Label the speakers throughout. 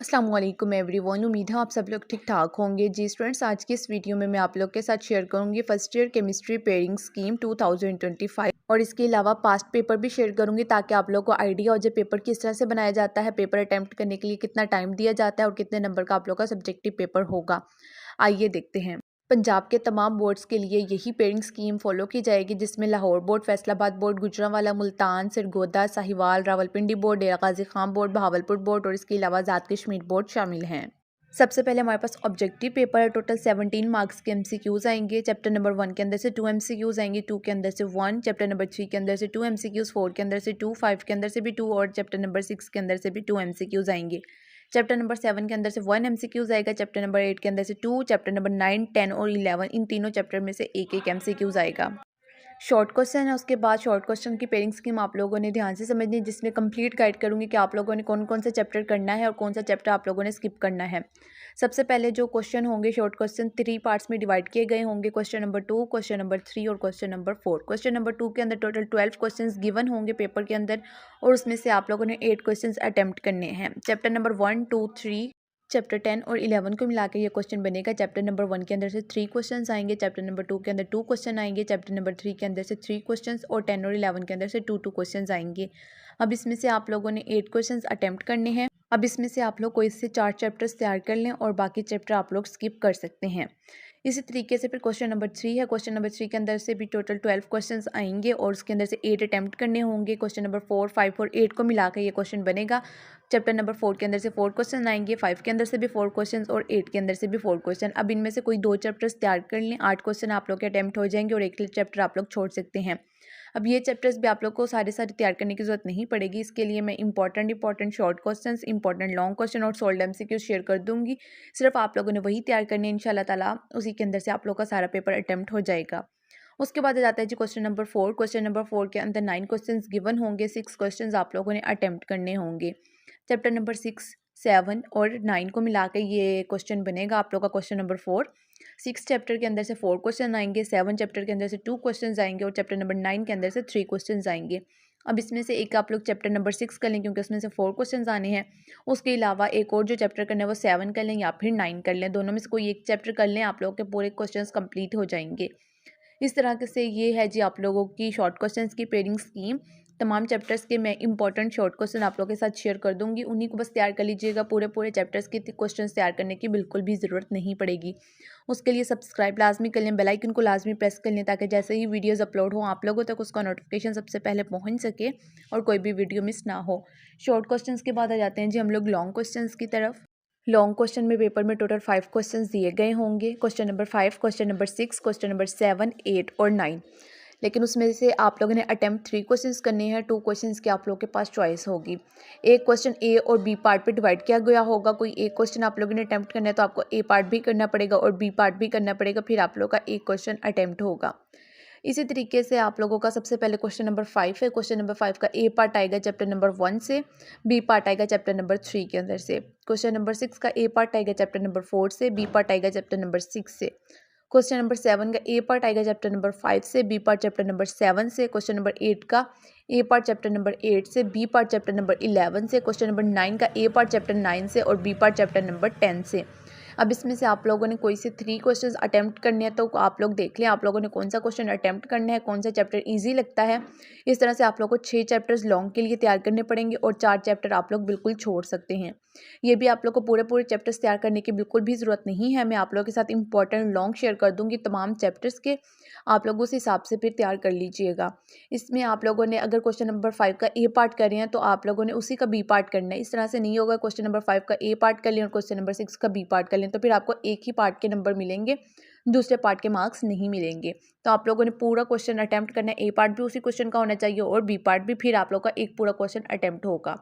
Speaker 1: अस्सलाम वालेकुम एवरीवन। उम्मीद है आप सब लोग ठीक ठाक होंगे। जी स्टूडेंट्स, आज की इस वीडियो में मैं आप लोग के साथ शेयर करूंगी first year chemistry pairing scheme 2025 और इसके अलावा पास्ट पेपर भी शेयर करूंगी ताकि आप लोगों को आइडिया हो जाए पेपर किस तरह से बनाया जाता है, पेपर अटैम्प्ट करने के लिए कितना टाइम दिया जाता है और कितने नंबर का आप लोग का सब्जेक्टिव पेपर होगा। आइए देखते हैं। पंजाब के तमाम बोर्ड्स के लिए यही पेयरिंग स्कीम फॉलो की जाएगी, जिसमें Lahore board, Faisalabad board, Gujranwala, Multan, Sargodha, Sahiwal, Rawalpindi board, Dera Ghazi Khan board, Bahawalpur board और इसके अलावा आज़ाद कश्मीर बोर्ड शामिल हैं। सबसे पहले हमारे पास ऑब्जेक्टिव पेपर है। टोटल 17 मार्क्स के एमसीक्यूज आएंगे। चैप्टर नंबर 1 के अंदर से 2 एमसीक्यूज आएंगे, 2 के अंदर से 1, चैप्टर नंबर 3 के अंदर से 2 एमसीक्यूज, 4 के अंदर से 2, 5 के अंदर से भी 2 और चैप्टर नंबर 6 के अंदर से भी 2 एमसीक्यूज आएंगे। चैप्टर नंबर 7 के अंदर से 1 एमसीक्यूज आएगा, चैप्टर नंबर 8 के अंदर से 2, चैप्टर नंबर 9, 10 और 11 इन तीनों चैप्टर में से एक एक एमसीक्यूज आएगा। शॉर्ट क्वेश्चन है। उसके बाद शॉर्ट क्वेश्चन की पेयरिंग स्कीम आप लोगों ने ध्यान से समझनी है, जिसमें कंप्लीट गाइड करूंगी कि आप लोगों ने कौन कौन सा चैप्टर करना है और कौन सा चैप्टर आप लोगों ने स्किप करना है। सबसे पहले जो क्वेश्चन होंगे शॉर्ट क्वेश्चन 3 पार्ट्स में डिवाइड किए गए होंगे। क्वेश्चन नंबर 2, क्वेश्चन नंबर 3 और क्वेश्चन नंबर 4। क्वेश्चन नंबर 2 के अंदर टोटल 12 क्वेश्चन गिवन होंगे पेपर के अंदर और उसमें से आप लोगों ने 8 क्वेश्चन अटेम्प्ट करने हैं। चैप्टर नंबर 1, 2, 3, चैप्टर 10 और 11 को मिला के ये क्वेश्चन बनेगा। चैप्टर नंबर 1 के अंदर से 3 क्वेश्चंस आएंगे, चैप्टर नंबर 2 के अंदर 2 क्वेश्चन आएंगे, चैप्टर नंबर 3 के अंदर से 3 क्वेश्चंस और 10 और 11 के अंदर से 2 क्वेश्चंस आएंगे। अब इसमें से आप लोगों ने 8 क्वेश्चंस अटेम्प्ट करने हैं। अब इसमें से आप लोग कोई से 4 चैप्टर्स तैयार कर लें और बाकी चैप्टर आप लोग स्किप कर सकते हैं। इसी तरीके से फिर क्वेश्चन नंबर 3 है। क्वेश्चन नंबर 3 के अंदर से भी टोटल 12 क्वेश्चंस आएंगे और उसके अंदर से 8 अटेम्प्ट करने होंगे। क्वेश्चन नंबर 4, 5 और 8 को मिलाकर ये क्वेश्चन बनेगा। चैप्टर नंबर 4 के अंदर से 4 क्वेश्चन आएंगे, 5 के अंदर से भी 4 क्वेश्चन और 8 के अंदर से भी 4 क्वेश्चन। अब इनमें से कोई 2 चैप्टर्स तैयार कर लें, 8 क्वेश्चन आप लोग के अटेम्प्ट हो जाएंगे और एक चैप्टर आप लोग छोड़ सकते हैं। अब ये चैप्टर्स भी आप लोग को सारे तैयार करने की जरूरत नहीं पड़ेगी। इसके लिए मैं important short questions, important long question और सोल्ड एमसीक्यू शेयर कर दूंगी। सिर्फ आप लोगों ने वही तैयार करने हैं इंशाल्लाह ताला, उसी के अंदर से आप लोग का सारा पेपर अटेम्प्ट हो जाएगा। उसके बाद आ जाता है जी क्वेश्चन नंबर 4। क्वेश्चन नंबर 4 के अंदर 9 क्वेश्चंस गिवन होंगे, 6 क्वेश्चंस आप लोगों ने अटेम्प्ट करने होंगे। चैप्टर नंबर 6, 7 और 9 को मिला के ये क्वेश्चन बनेगा आप लोग का क्वेश्चन नंबर 4। 6 चैप्टर के अंदर से 4 क्वेश्चन आएंगे, 7 चैप्टर के अंदर से 2 क्वेश्चन आएंगे और चैप्टर नंबर 9 के अंदर से 3 क्वेश्चन आएंगे। अब इसमें से एक आप लोग चैप्टर नंबर 6 कर लें क्योंकि उसमें से 4 क्वेश्चन आने हैं। उसके अलावा एक और जो चैप्टर करना है वो 7 कर लें या फिर 9 कर लें, दोनों में से कोई एक चैप्टर कर लें, आप लोग के पूरे क्वेश्चन कंप्लीट हो जाएंगे। इस तरह से ये है जी आप लोगों की शॉर्ट क्वेश्चंस की पेयरिंग स्कीम। तमाम चैप्टर्स के मैं इंपॉर्टेंट शॉर्ट क्वेश्चन आप लोगों के साथ शेयर कर दूंगी, उन्हीं को बस तैयार कर लीजिएगा। पूरे चैप्टर्स के क्वेश्चंस तैयार करने की बिल्कुल भी ज़रूरत नहीं पड़ेगी। उसके लिए सब्सक्राइब लाजमी कर लें, बेल आइकन को लाजमी प्रेस कर लें ताकि जैसे ही वीडियोज़ अपलोड हो आप लोगों तक उसका नोटिफिकेशन सबसे पहले पहुँच सके और कोई भी वीडियो मिस ना हो। शॉर्ट क्वेश्चन के बाद आ जाते हैं जी हम लोग लॉन्ग क्वेश्चन की तरफ। लॉन्ग क्वेश्चन में पेपर में टोटल 5 क्वेश्चंस दिए गए होंगे। Question number 5, question number 6, question number 7, 8 और 9। लेकिन उसमें से आप लोगों ने अटेम्प्ट 3 क्वेश्चंस करने हैं। 2 क्वेश्चंस की आप लोगों के पास चॉइस होगी। एक क्वेश्चन ए और बी पार्ट पे डिवाइड किया गया होगा। कोई एक क्वेश्चन आप लोगों ने अटेम्प्ट करना है तो आपको ए पार्ट भी करना पड़ेगा और बी पार्ट भी करना पड़ेगा, फिर आप लोगों का एक क्वेश्चन अटेम्प्ट होगा। इसी तरीके से आप लोगों का सबसे पहले क्वेश्चन नंबर 5 है। क्वेश्चन नंबर 5 का ए पार्ट आएगा चैप्टर नंबर 1 से, बी पार्ट आएगा चैप्टर नंबर 3 के अंदर से। क्वेश्चन नंबर 6 का ए पार्ट आएगा चैप्टर नंबर 4 से, बी पार्ट आएगा चैप्टर नंबर 6 से। क्वेश्चन नंबर 7 का ए पार्ट आएगा चैप्टर नंबर 5 से, बी पार्ट चैप्टर नंबर 7 से। क्वेश्चन नंबर 8 का ए पार्ट चैप्टर नंबर 8 से, बी पार्ट चैप्टर नंबर 11 से। क्वेश्चन नंबर 9 का ए पार्ट चैप्टर 9 से और बी पार्ट चैप्टर नंबर 10 से। अब इसमें से आप लोगों ने कोई से 3 क्वेश्चंस अटेम्प्ट करने हैं तो आप लोग देख लें आप लोगों ने कौन सा क्वेश्चन अटेम्प्ट करना है, कौन सा चैप्टर इजी लगता है। इस तरह से आप लोगों को 6 चैप्टर्स लॉन्ग के लिए तैयार करने पड़ेंगे और 4 चैप्टर आप लोग बिल्कुल छोड़ सकते हैं। ये भी आप लोग को पूरे चैप्टर्स तैयार करने की बिल्कुल भी ज़रूरत नहीं है। मैं आप लोगों के साथ इंपॉर्टेंट लॉन्ग शेयर कर दूंगी तमाम चैप्टर्स के, आप लोग उस हिसाब से फिर तैयार कर लीजिएगा। इसमें आप लोगों ने अगर क्वेश्चन नंबर 5 का ए पार्ट कर रहे हैं तो आप लोगों ने उसी का बी पार्ट करना है। इस तरह से नहीं होगा क्वेश्चन नंबर 5 का ए पार्ट कर लें और क्वेश्चन नंबर 6 का बी पार्ट कर लें तो फिर आपको एक ही पार्ट के नंबर मिलेंगे, दूसरे पार्ट के मार्क्स नहीं मिलेंगे। तो आप लोगों ने पूरा क्वेश्चन अटेम्प्ट करना है, ए पार्ट भी उसी क्वेश्चन का होना चाहिए और बी पार्ट भी, फिर आप लोग का एक पूरा क्वेश्चन अटेम्प्ट होगा।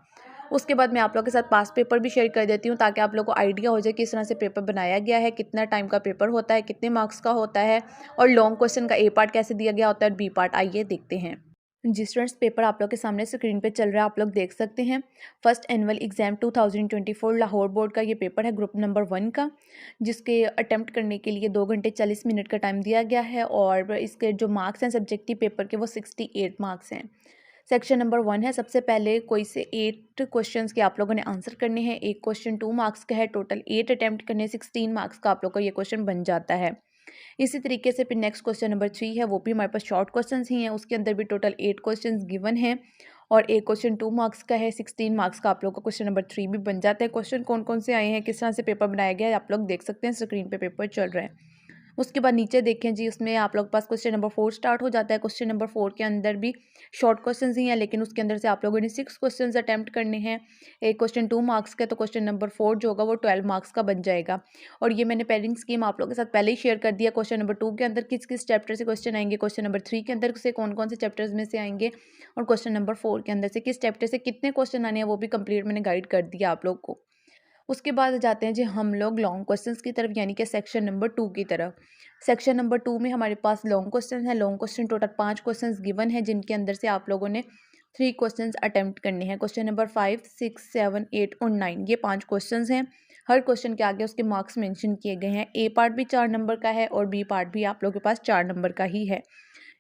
Speaker 1: उसके बाद मैं आप लोग के साथ पास पेपर भी शेयर कर देती हूँ ताकि आप लोग को आइडिया हो जाए किस तरह से पेपर बनाया गया है, कितना टाइम का पेपर होता है, कितने मार्क्स का होता है और लॉन्ग क्वेश्चन का ए पार्ट कैसे दिया गया होता है और बी पार्ट। आइए देखते हैं। जी स्टूडेंट्स, पेपर आप लोग के सामने स्क्रीन पे चल रहा है, आप लोग देख सकते हैं। First annual exam 2024 Lahore board का ये पेपर है ग्रुप नंबर 1 का, जिसके अटेम्प्ट करने के लिए 2 घंटे 40 मिनट का टाइम दिया गया है और इसके जो मार्क्स हैं सब्जेक्टिव पेपर के वो 68 मार्क्स हैं। सेक्शन नंबर 1 है, सबसे पहले कोई से 8 क्वेश्चंस के आप लोगों ने आंसर करने हैं। एक क्वेश्चन 2 मार्क्स का है, टोटल 8 अटैम्प्ट करने, 16 मार्क्स का आप लोग का ये क्वेश्चन बन जाता है। इसी तरीके से फिर नेक्स्ट क्वेश्चन नंबर 3 है, वो भी हमारे पास शॉर्ट क्वेश्चंस ही हैं, उसके अंदर भी टोटल 8 क्वेश्चंस गिवन हैं और एक क्वेश्चन 2 मार्क्स का है, 16 मार्क्स का आप लोग का क्वेश्चन नंबर 3 भी बन जाता है। क्वेश्चन कौन कौन से आए हैं, किस तरह से पेपर बनाया गया है, आप लोग देख सकते हैं, स्क्रीन पे पेपर चल रहा है। उसके बाद नीचे देखें जी, उसमें आप लोग के पास क्वेश्चन नंबर 4 स्टार्ट हो जाता है। क्वेश्चन नंबर 4 के अंदर भी शॉर्ट क्वेश्चंस ही हैं, लेकिन उसके अंदर से आप लोगों ने 6 क्वेश्चंस अटेम्प्ट करने हैं। एक क्वेश्चन 2 मार्क्स का, तो क्वेश्चन नंबर 4 जो होगा वो 12 मार्क्स का बन जाएगा। और ये मैंने पेयरिंग स्कीम आप लोगों के साथ पहले ही शेयर कर दिया। क्वेश्चन नंबर 2 के अंदर किस किस चैप्टर से क्वेश्चन आएंगे, क्वेश्चन नंबर 3 के अंदर से कौन कौन से चैप्टर्स में से आएंगे और क्वेश्चन नंबर 4 के अंदर से किस चैप्टर से कितने क्वेश्चन आने हैं, वो भी कंप्लीट मैंने गाइड कर दिया आप लोग को। उसके बाद जाते हैं जी हम लोग लॉन्ग क्वेश्चंस की तरफ, यानी कि सेक्शन नंबर 2 की तरफ। सेक्शन नंबर 2 में हमारे पास लॉन्ग क्वेश्चन है। Long question total 5 questions given है, जिनके अंदर से आप लोगों ने 3 क्वेश्चंस अटेम्प्ट करने हैं। क्वेश्चन नंबर 5, 6, 7, 8 और 9, ये 5 क्वेश्चंस हैं। हर क्वेश्चन के आगे उसके मार्क्स मेंशन किए गए हैं। ए पार्ट भी 4 नंबर का है और बी पार्ट भी आप लोगों के पास 4 नंबर का ही है,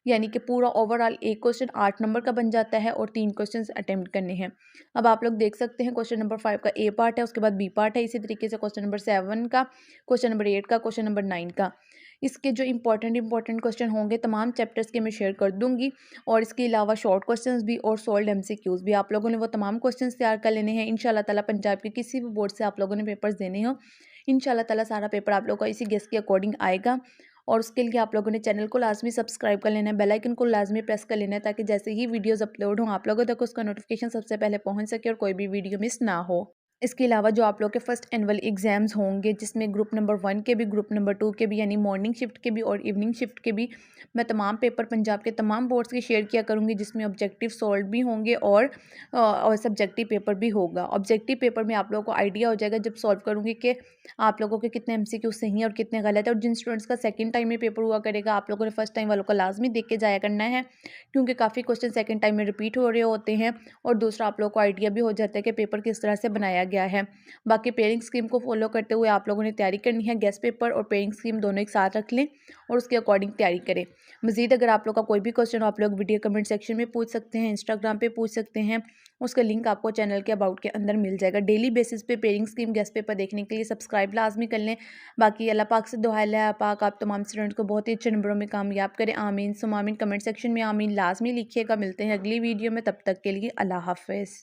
Speaker 1: यानी कि पूरा ओवरऑल एक क्वेश्चन 8 नंबर का बन जाता है और 3 क्वेश्चंस अटेम्प्ट करने हैं। अब आप लोग देख सकते हैं क्वेश्चन नंबर 5 का ए पार्ट है, उसके बाद बी पार्ट है, इसी तरीके से क्वेश्चन नंबर 7 का, क्वेश्चन नंबर 8 का, क्वेश्चन नंबर 9 का। इसके जो इंपॉर्टेंट क्वेश्चन होंगे तमाम चैप्टर्स के मैं शेयर कर दूंगी, और इसके अलावा शॉर्ट क्वेश्चंस भी और सोल्ड एमसीक्यूज भी आप लोगों ने वो तमाम क्वेश्चंस तैयार कर लेने हैं। इंशाल्लाह ताला पंजाब के किसी भी बोर्ड से आप लोगों ने पेपर्स देने हो, इंशाल्लाह ताला सारा पेपर आप लोगों का इसी गेस के अकॉर्डिंग आएगा। और उसके लिए आप लोगों ने चैनल को लाजमी सब्सक्राइब कर लेना है, बेल आइकन को लाजमी प्रेस कर लेना है, ताकि जैसे ही वीडियोस अपलोड हों आप लोगों तक उसका नोटिफिकेशन सबसे पहले पहुंच सके और कोई भी वीडियो मिस ना हो। इसके अलावा जो आप लोग के फर्स्ट एनुअल एग्जाम्स होंगे, जिसमें ग्रुप नंबर 1 के भी, ग्रुप नंबर 2 के भी, यानी मॉर्निंग शिफ्ट के भी और इवनिंग शिफ्ट के भी, मैं तमाम पेपर पंजाब के तमाम बोर्ड्स के शेयर किया करूँगी, जिसमें ऑब्जेक्टिव सॉल्व भी होंगे और सब्जेक्टिव पेपर भी होगा। ऑब्जेक्टिव पेपर में आप लोगों को आइडिया हो जाएगा जब सॉल्व करूँगी कि आप लोगों के कितने एमसीक्यू सही हैं और कितने गलत है। और जिन स्टूडेंट्स का सेकंड टाइम में पेपर हुआ करेगा, आप लोगों ने फर्स्ट टाइम वालों का लाजमी देख के जाया करना है, क्योंकि काफ़ी क्वेश्चन सेकंड टाइम में रिपीट हो रहे होते हैं। और दूसरा, आप लोगों को आइडिया भी हो जाता है कि पेपर किस तरह से बनाया गया है। बाकी पेयरिंग स्कीम को फॉलो करते हुए आप लोगों ने तैयारी करनी है। गेस्ट पेपर और पेयरिंग स्कीम दोनों एक साथ रख लें और उसके अकॉर्डिंग तैयारी करें। मजीद अगर आप लोग का कोई भी क्वेश्चन हो, आप लोग वीडियो कमेंट सेक्शन में पूछ सकते हैं, इंस्टाग्राम पे पूछ सकते हैं, उसका लिंक आपको चैनल के अबाउट के अंदर मिल जाएगा। डेली बेसिस पे पेयरिंग स्कीम गेस्ट पेपर देखने के लिए सब्सक्राइब लाजमी कर लें। बाकी अल्लाह पाक से दुआ है, पाक आप तमाम स्टूडेंट्स को बहुत ही अच्छे नंबरों में कामयाब करें। आमीन सुम आमीन। कमेंट सेक्शन में आमीन लाजमी लिखिएगा। मिलते हैं अगली वीडियो में, तब तक के लिए अल्लाह हाफिज़।